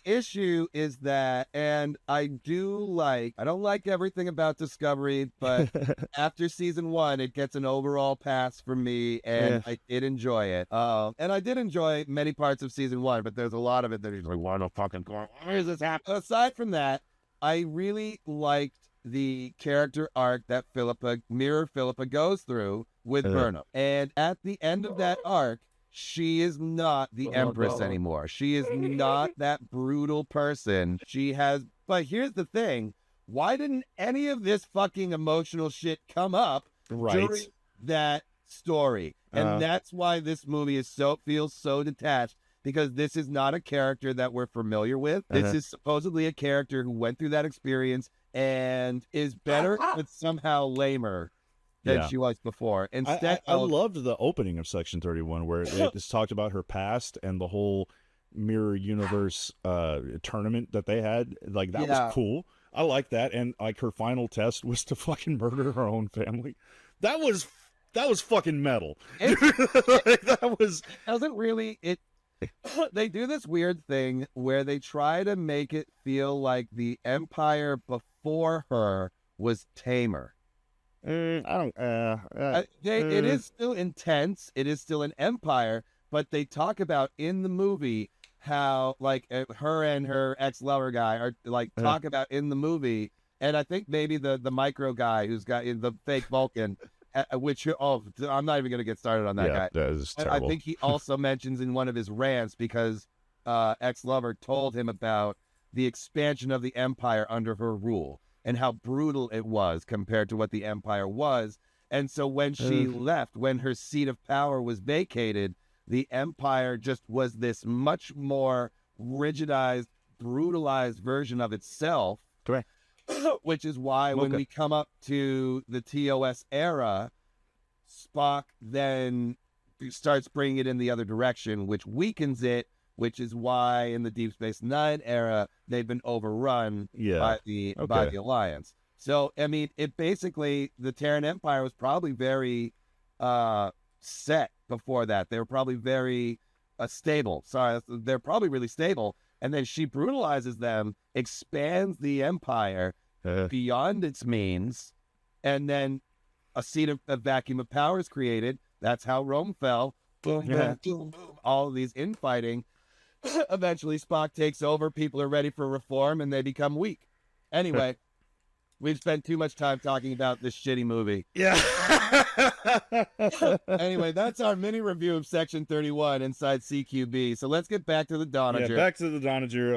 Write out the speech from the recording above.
issue is that, and I don't like everything about Discovery, but after season 1, it gets an overall pass from me, and I did enjoy it. And I did enjoy many parts of season 1, but there's a lot of it that is like, why the fucking why is this happening? Aside from that, I really liked the character arc that Philippa goes through with Burnham. And at the end of that arc, she is not the Empress anymore. She is not that brutal person. But here's the thing. Why didn't any of this fucking emotional shit come up during that story? And that's why this movie feels so detached, because this is not a character that we're familiar with. This is supposedly a character who went through that experience and is better, but somehow lamer than she was before. Instead, I loved the opening of Section 31, where it just talked about her past and the whole mirror universe tournament that they had. Like, that was cool. I like that. And like, her final test was to fucking murder her own family. That was fucking metal. They do this weird thing where they try to make it feel like the Empire before her was tamer. It is still intense. It is still an empire, but they talk about in the movie how like her and her ex-lover guy are like talk about in the movie, and I think maybe the micro guy who's got the fake Vulcan, which I'm not even gonna get started on that guy. That is terrible. I think he also mentions in one of his rants, because ex-lover told him about the expansion of the empire under her rule and how brutal it was compared to what the Empire was. And so when she left, when her seat of power was vacated, the Empire just was this much more rigidized, brutalized version of itself. Correct. Which is why when we come up to the TOS era, Spock then starts bringing it in the other direction, which weakens it, which is why in the Deep Space Nine era, they've been overrun by the Alliance. So, I mean, it basically, the Terran Empire was probably very set before that. They were probably very stable. Sorry, they're probably really stable. And then she brutalizes them, expands the Empire beyond its means, and then a vacuum of power is created. That's how Rome fell. Boom, boom, boom, boom. All of these infighting. Eventually, Spock takes over. People are ready for reform, and they become weak. Anyway, we've spent too much time talking about this shitty movie. Yeah. Anyway, that's our mini review of Section 31 inside CQB. So let's get back to the Donager. Yeah, back to the Donager.